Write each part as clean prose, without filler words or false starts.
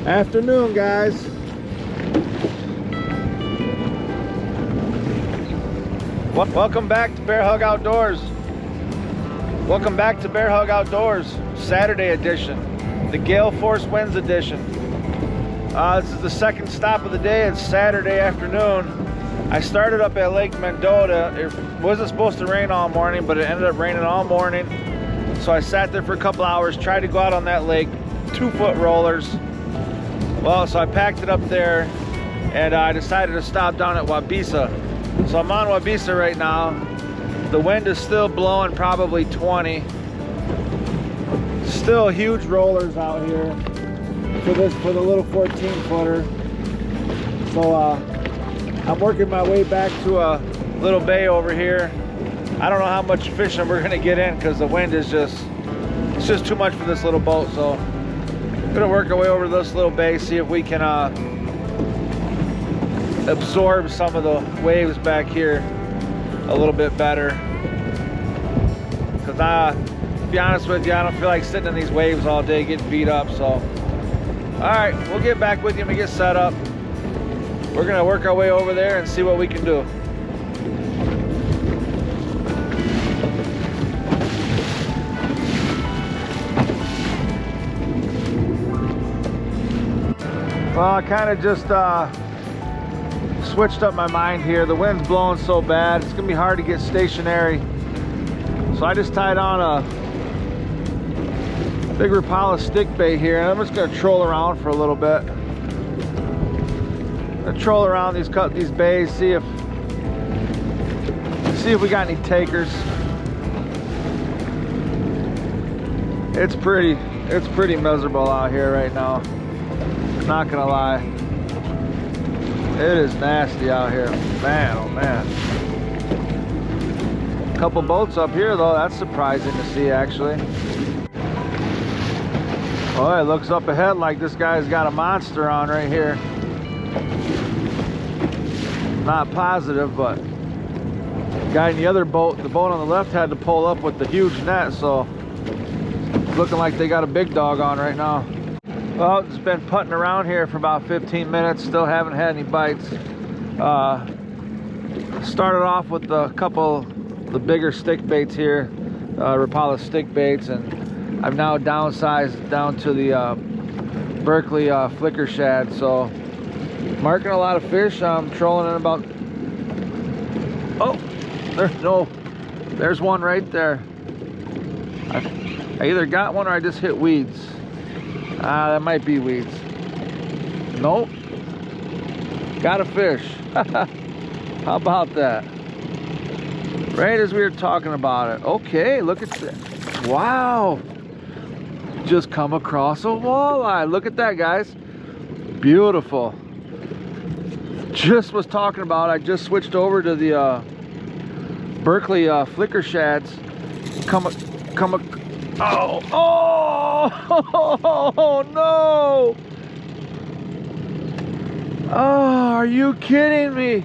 Afternoon, guys. Welcome back to Bear Hug Outdoors. Welcome back to Bear Hug Outdoors, Saturday edition, the gale force winds edition. This is the second stop of the day. It's Saturday afternoon. I started up at Lake Mendota. It wasn't supposed to rain all morning, but it ended up raining all morning. So I sat there for a couple hours, tried to go out on that lake, 2-foot rollers. Well, so I packed it up there, and I decided to stop down at Wabisa. So I'm on Wabisa right now. The wind is still blowing probably 20. Still huge rollers out here for the little 14-footer. So I'm working my way back to a little bay over here. I don't know how much fishing we're gonna get in because the wind is it's just too much for this little boat. So I'm gonna work our way over to this little bay, see if we can absorb some of the waves back here a little bit better. Because to be honest with you, I don't feel like sitting in these waves all day getting beat up. So all right, we'll get back with you when we get set up. We're gonna work our way over there and see what we can do. Well, I kind of just switched up my mind here. The wind's blowing so bad, it's gonna be hard to get stationary. So I just tied on a big Rapala stick bait here, and I'm just gonna troll around for a little bit. I'm gonna troll around these bays, see if we got any takers. It's pretty miserable out here right now. Not gonna lie, it is nasty out here, man. Oh man. Couple boats up here though, that's surprising to see actually. Oh, it looks up ahead like this guy's got a monster on right here. Not positive, but the guy in the other boat, the boat on the left, had to pull up with the huge net, so it's looking like they got a big dog on right now. Well, it's been putting around here for about 15 minutes, still haven't had any bites. Started off with a couple the bigger stick baits here, Rapala stick baits, and I've now downsized down to the Berkeley flicker shad. So marking a lot of fish. I'm trolling in about, oh, there's one right there. I either got one or I just hit weeds. That might be weeds. Nope. Got a fish. How about that? Right as we were talking about it. Okay, look at that. Wow. Just come across a walleye. Look at that, guys. Beautiful. Just was talking about, I just switched over to the Berkeley flicker shads. Oh no! Oh, are you kidding me?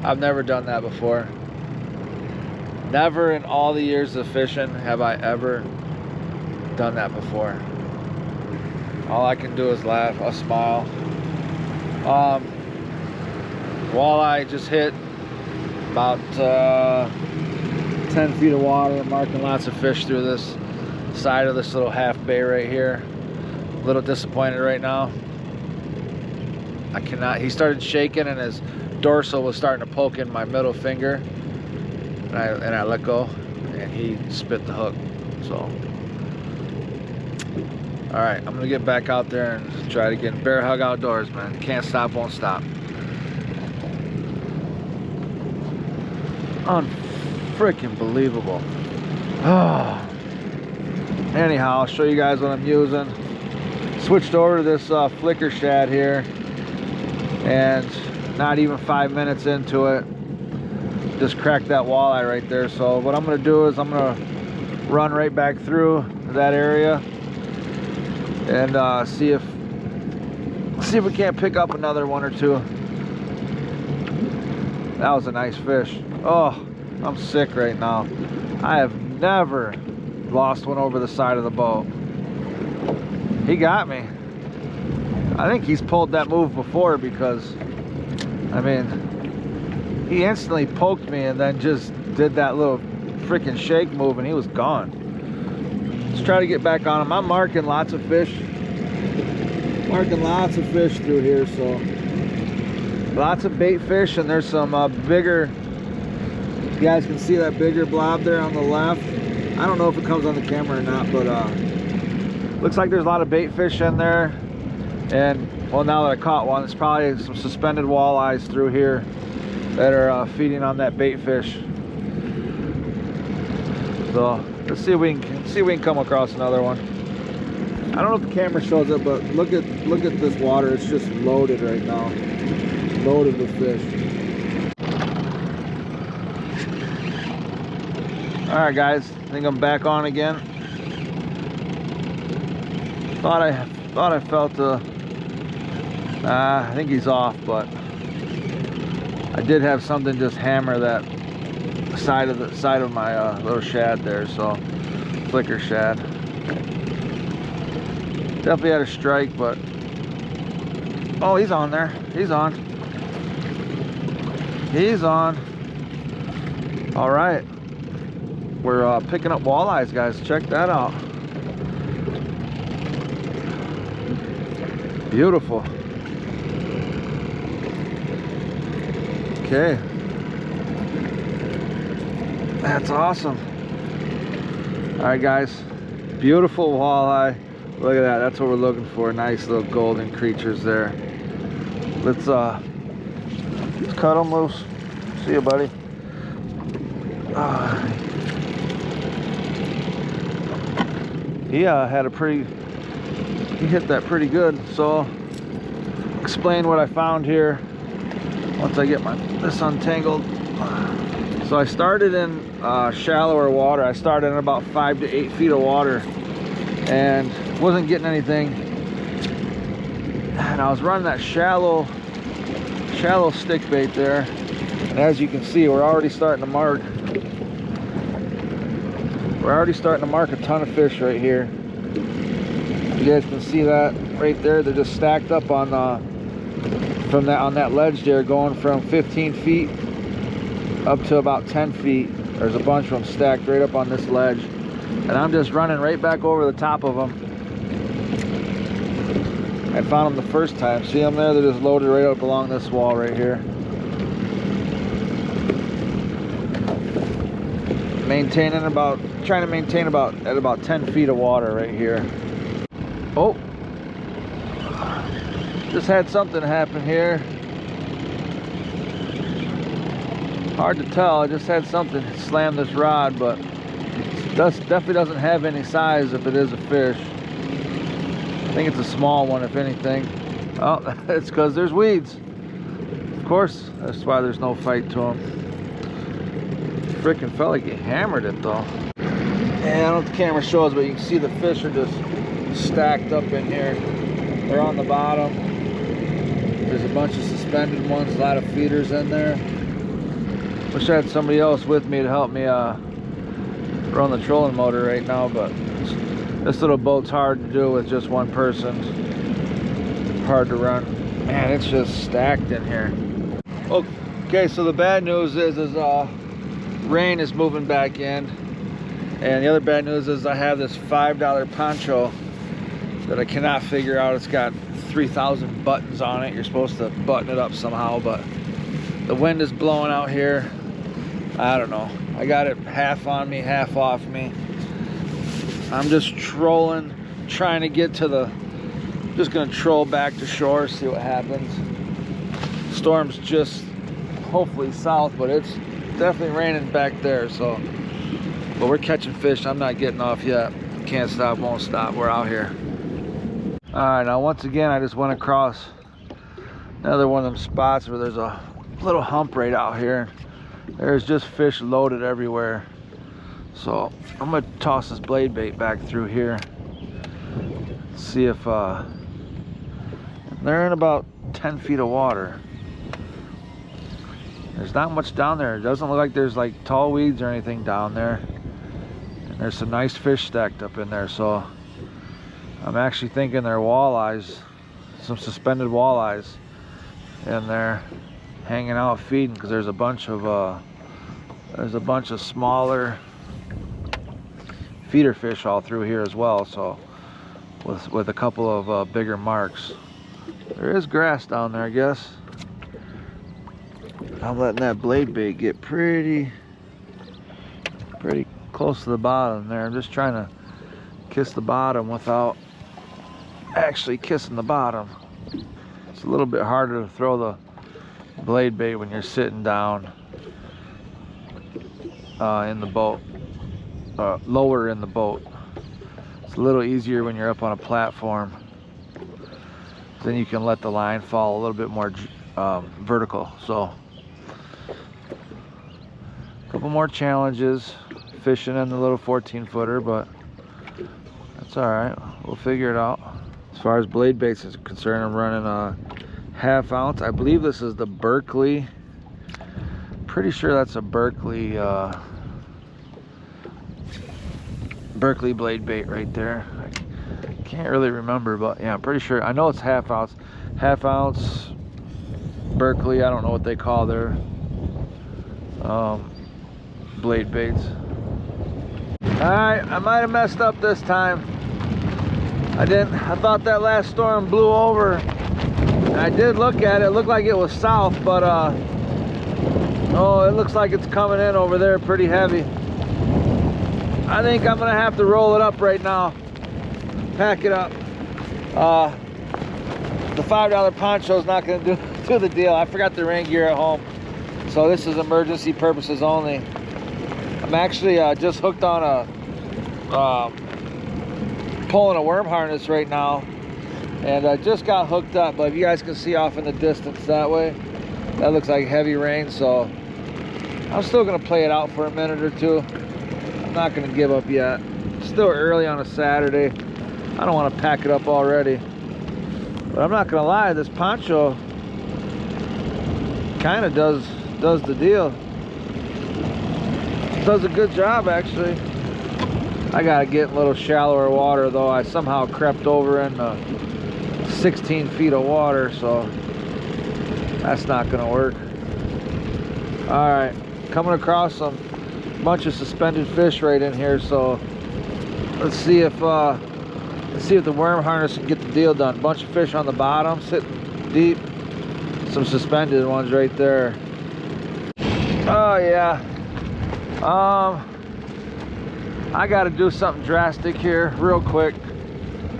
I've never done that before. Never in all the years of fishing have I ever done that before. All I can do is laugh, or smile. Walleye just hit about 10 feet of water, marking lots of fish through this side of this little half bay right here. A little disappointed right now. I cannot, he started shaking and his dorsal was starting to poke in my middle finger. And I let go, and he spit the hook. So, all right, I'm gonna get back out there and try to get Bear Hug Outdoors, man. Can't stop, won't stop. Unfreaking believable. Oh. Anyhow, I'll show you guys what I'm using. Switched over to this flicker shad here, and not even 5 minutes into it, just cracked that walleye right there. So what I'm gonna do is I'm gonna run right back through that area and see if we can't pick up another one or two. That was a nice fish. Oh, I'm sick right now. I have never lost one over the side of the boat. He got me. I think he's pulled that move before, because I mean, he instantly poked me and then just did that little freaking shake move and he was gone. Let's try to get back on him. I'm marking lots of fish. Marking lots of fish through here, so lots of bait fish, and there's some bigger. You guys can see that bigger blob there on the left. I don't know if it comes on the camera or not, but looks like there's a lot of bait fish in there. And well, now that I caught one, it's probably some suspended walleyes through here that are feeding on that bait fish. So let's see if we can come across another one. I don't know if the camera shows it, but look at this water. It's just loaded right now. Loaded with fish. All right, guys. I think I'm back on again. Thought I felt I think he's off, but I did have something just hammer that side of my little shad there. So flicker shad. Definitely had a strike, but oh, he's on there. He's on. He's on. All right. We're picking up walleyes, guys. Check that out. Beautiful. Okay. That's awesome. All right, guys. Beautiful walleye. Look at that. That's what we're looking for. Nice little golden creatures there. Let's cut them loose. See you, buddy. He had a pretty. He hit that pretty good. So I'll explain what I found here once I get this untangled. So I started in shallower water. I started in about 5 to 8 feet of water, and wasn't getting anything. And I was running that shallow stick bait there, and as you can see, we're already starting to mark. We're already starting to mark a ton of fish right here. You guys can see that right there. They're just stacked up on on that ledge there, going from 15 feet up to about 10 feet. There's a bunch of them stacked right up on this ledge, and I'm just running right back over the top of them. I found them the first time. See them there? They're just loaded right up along this wall right here. Trying to maintain at about 10 feet of water right here. Oh, just had something happen here. Hard to tell. I just had something slam this rod, but it definitely doesn't have any size if it is a fish. I think it's a small one, if anything. Oh, it's because there's weeds. Of course, that's why there's no fight to them. Freaking felt like he hammered it though. And I don't know if the camera shows, but you can see the fish are just stacked up in here. They're on the bottom. There's a bunch of suspended ones, a lot of feeders in there. Wish I had somebody else with me to help me run the trolling motor right now, but this little boat's hard to do with just one person. Hard to run. Man, it's just stacked in here. Okay, so the bad news is rain is moving back in. And the other bad news is I have this $5 poncho that I cannot figure out. It's got 3,000 buttons on it. You're supposed to button it up somehow, but the wind is blowing out here. I don't know. I got it half on me, half off me. I'm just trolling, trying to get to just gonna troll back to shore, see what happens. Storm's just hopefully south, but it's definitely raining back there, so. But we're catching fish. I'm not getting off yet. Can't stop, won't stop. We're out here. All right, now once again, I just went across another one of them spots where there's a little hump right out here. There's just fish loaded everywhere. So I'm gonna toss this blade bait back through here. Let's see if they're in about 10 feet of water. There's not much down there. It doesn't look like there's like tall weeds or anything down there. And there's some nice fish stacked up in there, so I'm actually thinking they're walleyes, some suspended walleyes in there hanging out feeding, because there's a bunch of smaller feeder fish all through here as well, so with a couple of bigger marks. There is grass down there, I guess. I'm letting that blade bait get pretty close to the bottom there. I'm just trying to kiss the bottom without actually kissing the bottom. It's a little bit harder to throw the blade bait when you're sitting down in the boat, lower in the boat. It's a little easier when you're up on a platform. Then you can let the line fall a little bit more vertical. So a couple more challenges fishing in the little 14-footer, but that's all right. We'll figure it out. As far as blade baits is concerned, I'm running a 1/2 ounce. I believe this is the Berkley. Pretty sure that's a Berkley blade bait right there. I can't really remember, but yeah, I'm pretty sure. I know it's 1/2 ounce. 1/2 ounce Berkley. I don't know what they call their blade baits. Alright, I might have messed up this time. I thought that last storm blew over. And I did look at it. It looked like it was south, but oh, it looks like it's coming in over there pretty heavy. I think I'm gonna have to roll it up right now. Pack it up. The $5 poncho is not gonna do the deal. I forgot the rain gear at home, so this is emergency purposes only. I'm actually just hooked on pulling a worm harness right now, and I just got hooked up. But if you guys can see off in the distance that way, that looks like heavy rain. So I'm still gonna play it out for a minute or two. I'm not gonna give up yet. It's still early on a Saturday. I don't want to pack it up already, but I'm not gonna lie, this poncho kind of does the deal. Does a good job, actually. I gotta get in a little shallower water though. I somehow crept over in 16 feet of water, so that's not gonna work. All right, coming across some bunch of suspended fish right in here, so let's see if the worm harness can get the deal done. Bunch of fish on the bottom sitting deep, some suspended ones right there. Oh yeah. I got to do something drastic here real quick.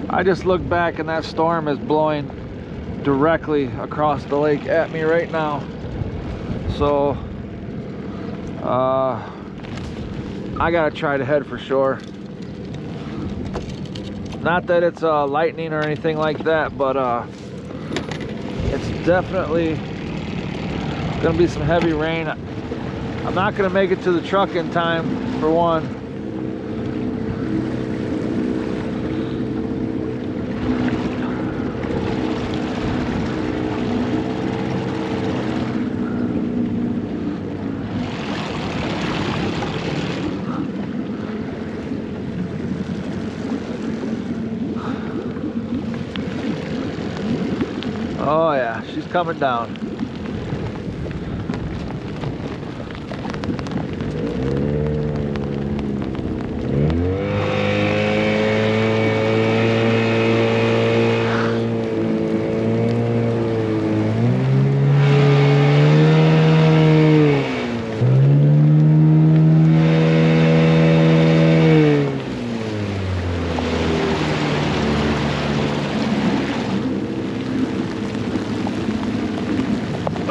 I just looked back and that storm is blowing directly across the lake at me right now. So I got to try to head for shore. Not that it's lightning or anything like that, but it's definitely gonna be some heavy rain. I'm not gonna make it to the truck in time, for one. Oh yeah, she's coming down.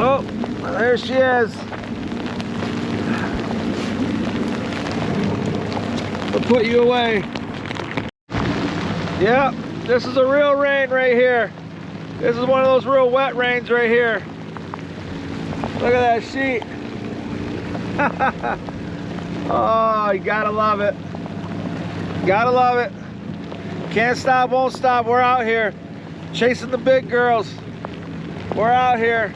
Oh, there she is. We'll put you away. Yeah, this is a real rain right here. This is one of those real wet rains right here. Look at that sheet. Oh, you gotta love it. Gotta love it. Can't stop, won't stop. We're out here chasing the big girls. We're out here.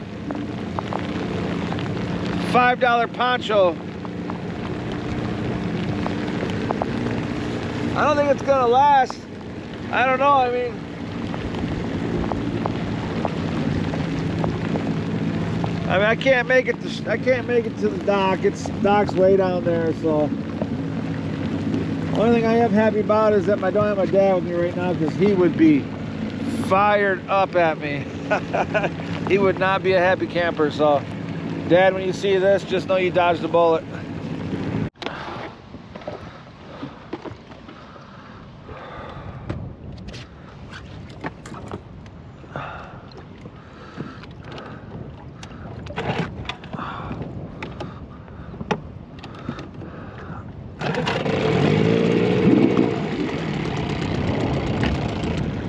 $5 poncho. I don't think it's gonna last. I don't know, I mean, I can't make it to the dock. Dock's way down there, so only thing I am happy about is that I don't have my dad with me right now, because he would be fired up at me. He would not be a happy camper. So Dad, when you see this, just know you dodged a bullet.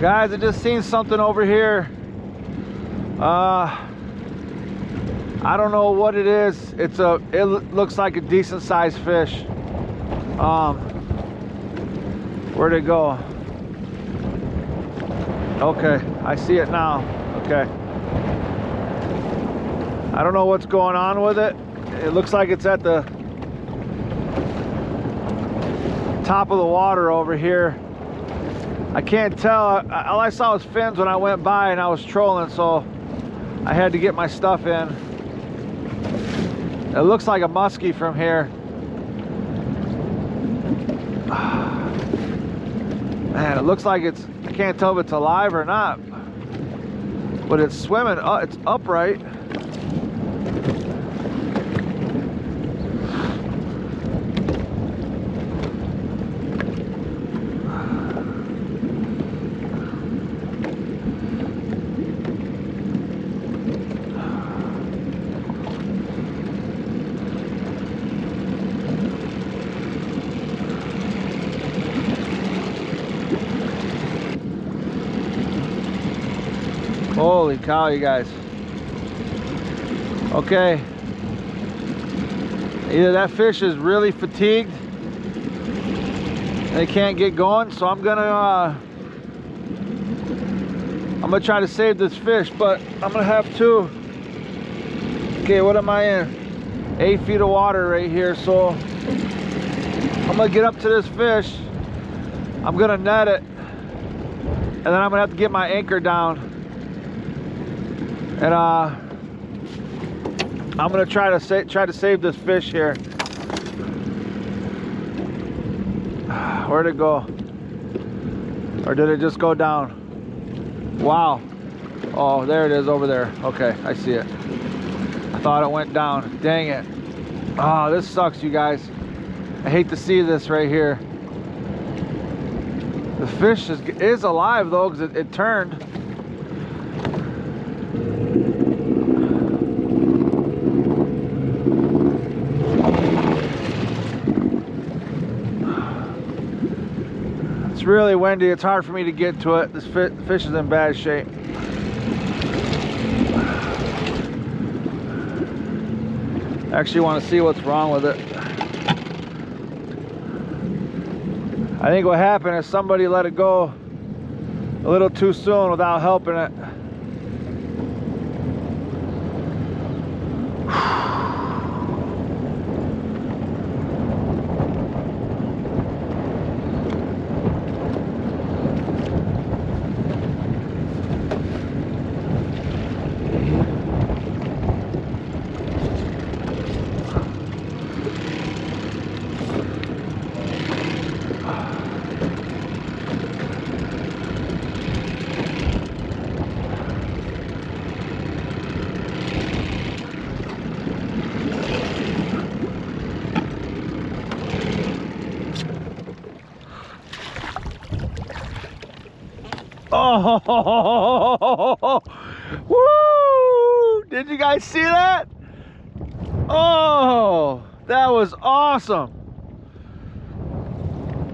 Guys, I just seen something over here. I don't know what it is. It looks like a decent sized fish. Where'd it go? Okay, I see it now. Okay. I don't know what's going on with it. It looks like it's at the top of the water over here. I can't tell. All I saw was fins when I went by and I was trolling, so I had to get my stuff in. It looks like a muskie from here. Man, it looks like it's, I can't tell if it's alive or not, but it's swimming. It's upright. Holy cow, you guys. Okay. Either that fish is really fatigued and they can't get going, so I'm gonna try to save this fish, but I'm gonna have to. Okay, what am I in? 8 feet of water right here, so I'm gonna get up to this fish. I'm gonna net it, and then I'm gonna have to get my anchor down. And I'm gonna try to save this fish here. Where'd it go? Or did it just go down? Wow. Oh, there it is over there. Okay, I see it. I thought it went down. Dang it. Oh, this sucks, you guys. I hate to see this right here. The fish is alive though, because it turned. It's really windy. It's hard for me to get to it. This fish is in bad shape. I actually want to see what's wrong with it. I think what happened is somebody let it go a little too soon without helping it. Oh, woo! Did you guys see that? Oh, that was awesome.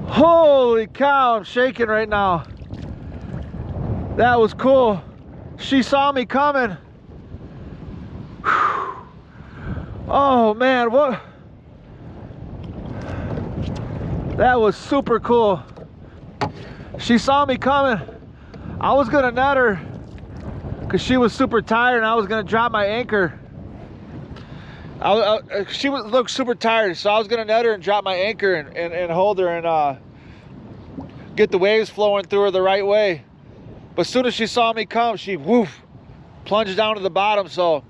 Holy cow, I'm shaking right now. That was cool. She saw me coming. Oh man, what? That was super cool. She saw me coming. I was gonna net her because she was super tired and I was gonna drop my anchor. She looked super tired, so I was gonna net her and drop my anchor and hold her and get the waves flowing through her the right way. But as soon as she saw me come, she woof, plunged down to the bottom. So,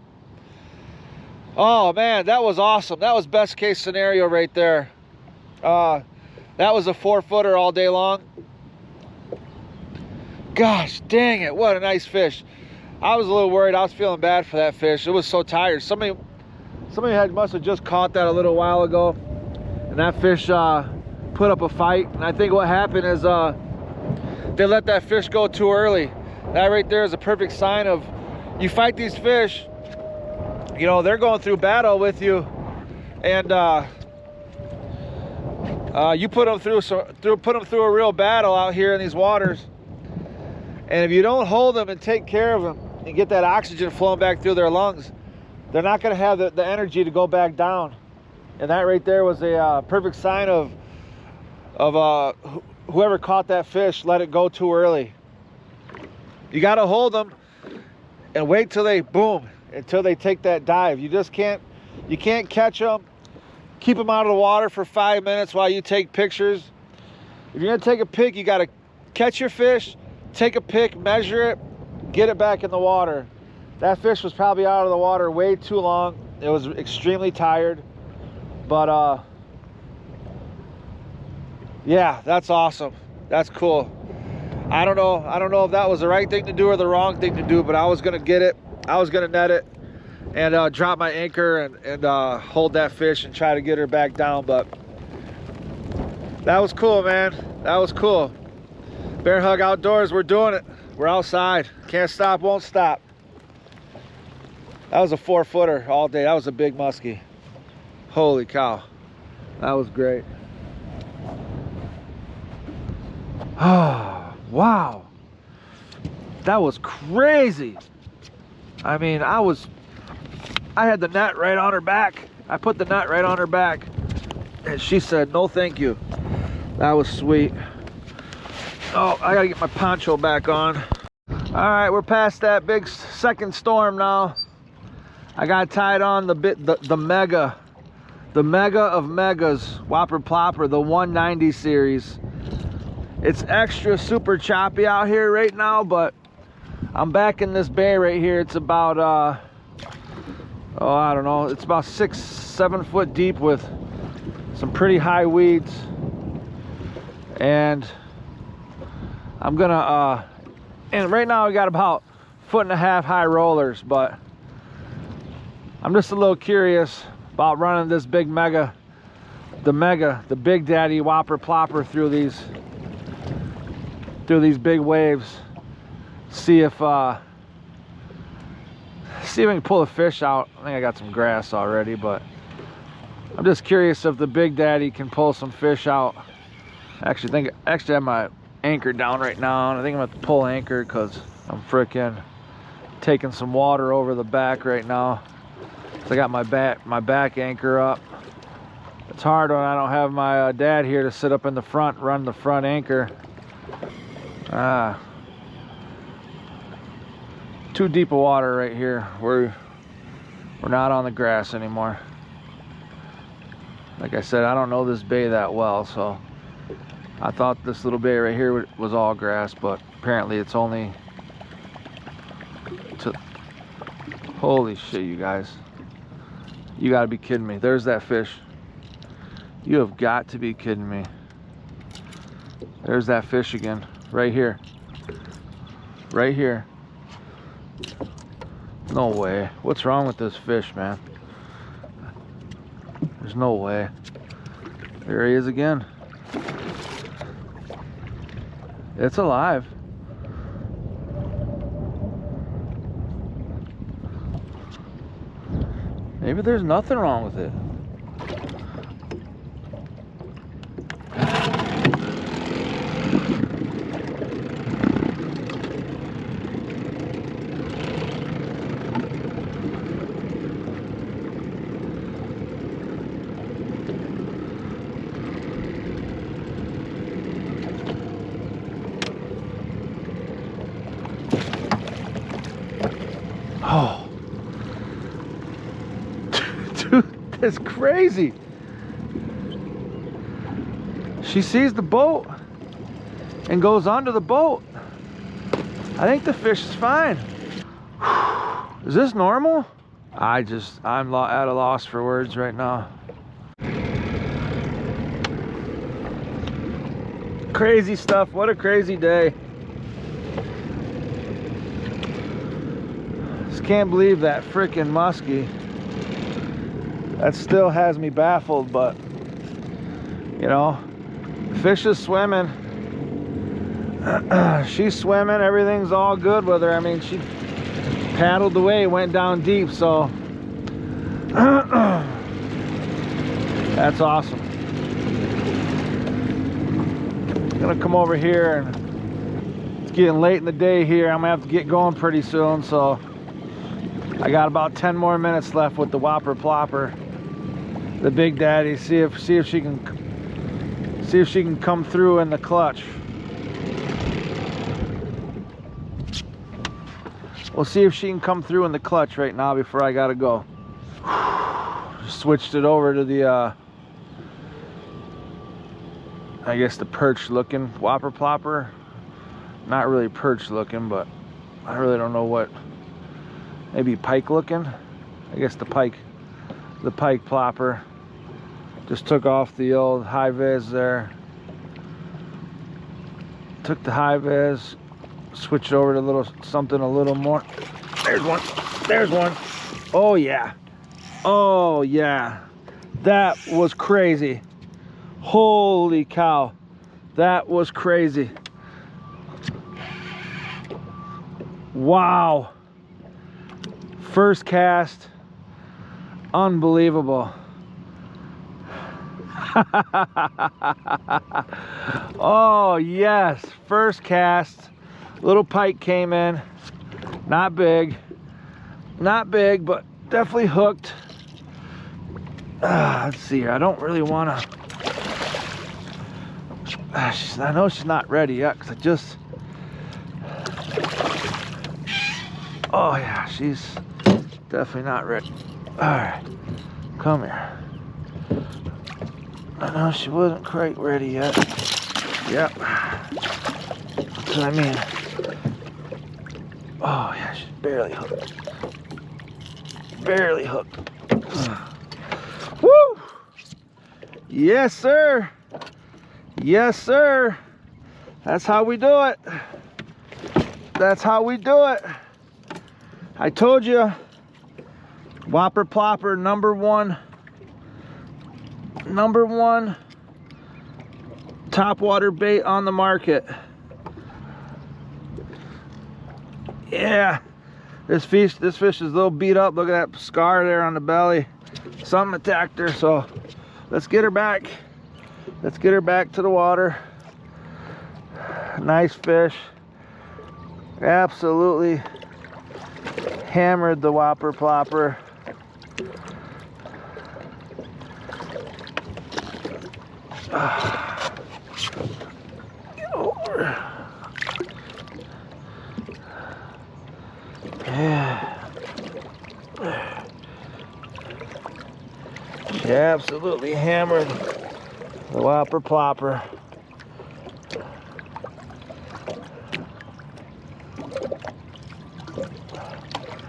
oh man, that was awesome. That was best case scenario right there. That was a 4-footer all day long. Gosh dang it, what a nice fish. I was a little worried. I was feeling bad for that fish. It was so tired. Somebody must have just caught that a little while ago, and that fish put up a fight. And I think what happened is they let that fish go too early. That right there is a perfect sign of, you fight these fish, you know, they're going through battle with you, and you put them through a real battle out here in these waters. And if you don't hold them and take care of them and get that oxygen flowing back through their lungs, they're not going to have the energy to go back down. And that right there was a perfect sign of whoever caught that fish let it go too early. You got to hold them and wait till they boom, until they take that dive. You can't catch them, keep them out of the water for 5 minutes while you take pictures. If you're going to take a pic, you got to catch your fish, take a pic, measure it, get it back in the water. That fish was probably out of the water way too long. It was extremely tired. But yeah, that's awesome. That's cool. I don't know if that was the right thing to do or the wrong thing to do, but I was gonna get it. I was gonna net it and drop my anchor and hold that fish and try to get her back down. But that was cool, man. That was cool. Bear Hug Outdoors, we're doing it. We're outside. Can't stop, won't stop. That was a 4-footer all day. That was a big muskie. Holy cow. That was great. Oh, wow. That was crazy. I mean, I had the net right on her back. I put the net right on her back. And she said, no thank you. That was sweet. Oh, I gotta get my poncho back on. All right, we're past that big second storm now. I got tied on the mega of megas, Whopper Plopper, the 190 series. It's extra super choppy out here right now, but I'm back in this bay right here. It's about oh, I don't know, it's about 6-7 foot deep with some pretty high weeds. And I'm gonna and right now we got about 1.5 foot high rollers, but I'm just a little curious about running this big the Big Daddy Whopper Plopper through these big waves. See if I can pull a fish out. I think I got some grass already, but I'm just curious if the Big Daddy can pull some fish out. I have my anchor down right now, and I think I'm gonna pull anchor because I'm freaking taking some water over the back right now. So I got my back anchor up. It's hard when I don't have my dad here to sit up in the front, run the front anchor. Too deep of water right here. We're not on the grass anymore. Like I said, I don't know this bay that well, so I thought this little bay right here was all grass, but apparently it's only holy shit, you guys. You gotta be kidding me. There's that fish. You have got to be kidding me. There's that fish again. Right here. Right here. No way. What's wrong with this fish, man? There's no way. There he is again. It's alive. Maybe there's nothing wrong with it. Dude, that's crazy. She sees the boat and goes onto the boat. I think the fish is fine. Is this normal? I'm at a loss for words right now. Crazy stuff. What a crazy day. Just can't believe that freaking muskie. That still has me baffled, but you know, fish is swimming. She's swimming, everything's all good with her. I mean, she paddled away, went down deep, so that's awesome. I'm gonna come over here, and it's getting late in the day here. I'm gonna have to get going pretty soon, so I got about 10 more minutes left with the whopper plopper, the Big Daddy. See if she can come through in the clutch. We'll see if she can come through in the clutch right now before I gotta go. Switched it over to the I guess the perch looking whopper plopper. Not really perch looking, but I really don't know what. Maybe pike looking. I guess the pike plopper. Just took off the old high vis there. Took the high vis, switched over to something a little more. There's one. There's one. Oh yeah. Oh yeah. That was crazy. Holy cow. That was crazy. Wow. First cast. Unbelievable. Oh yes, first cast. Little pike came in. Not big, but definitely hooked. Let's see here. I don't really want to. I know she's not ready yet because I just. Oh yeah, she's definitely not ready. All right, come here. I know she wasn't quite ready yet. Yep. So I mean, oh yeah, she's barely hooked. Barely hooked. Woo! Yes, sir. Yes, sir. That's how we do it. That's how we do it. I told you, whopper plopper, number one top water bait on the market. Yeah, this fish is a little beat up. Look at that scar there on the belly. Something attacked her, so let's get her back. Let's get her back to the water. Nice fish. Absolutely hammered the whopper plopper. Get over. Yeah. She absolutely hammered the whopper plopper.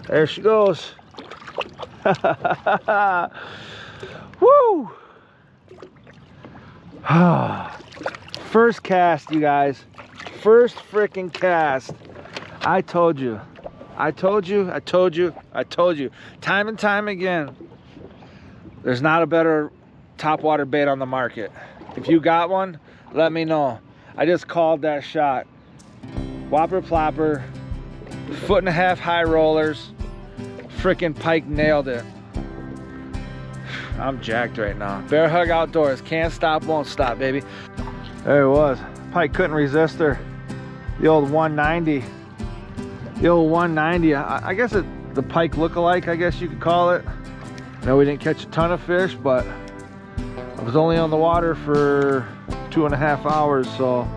There she goes. Woo! First cast, you guys. First freaking cast. I told you. I told you. I told you. I told you. Time and time again. There's not a better topwater bait on the market. If you got one, let me know. I just called that shot. Whopper plopper, 1.5 foot high rollers. Freaking Pike nailed it. I'm jacked right now. Bear Hug Outdoors. Can't stop, won't stop, baby. There it was. Pike couldn't resist her. The old 190. The old 190. I guess the Pike look-alike, I guess you could call it. No, we didn't catch a ton of fish, but I was only on the water for 2.5 hours, so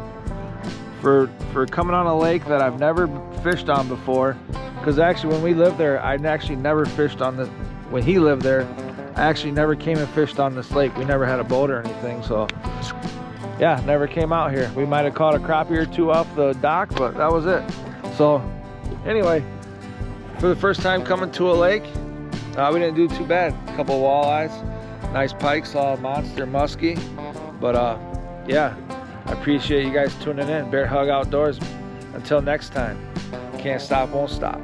for coming on a lake that I've never fished on before, because actually when we lived there, I'd actually never fished on when he lived there, I actually never came and fished on this lake. We never had a boat or anything, so yeah, never came out here. We might have caught a crappie or two off the dock, but that was it. So anyway, for the first time coming to a lake, we didn't do too bad. A couple of walleyes, nice pike, saw a monster muskie. But yeah, I appreciate you guys tuning in. Bear Hug Outdoors. Until next time, can't stop, won't stop.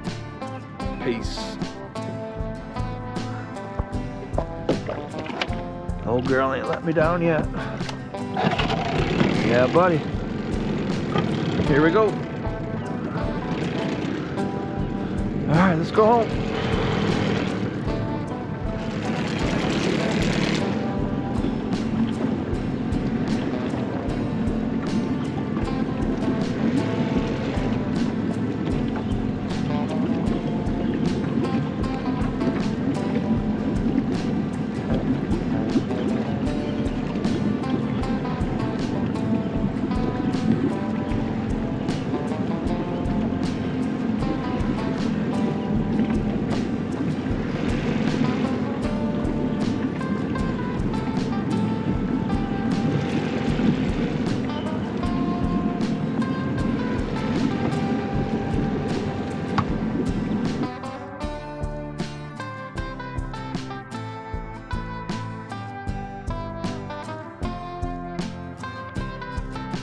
Peace. Old girl ain't let me down yet. Yeah, buddy. Here we go. All right, let's go home.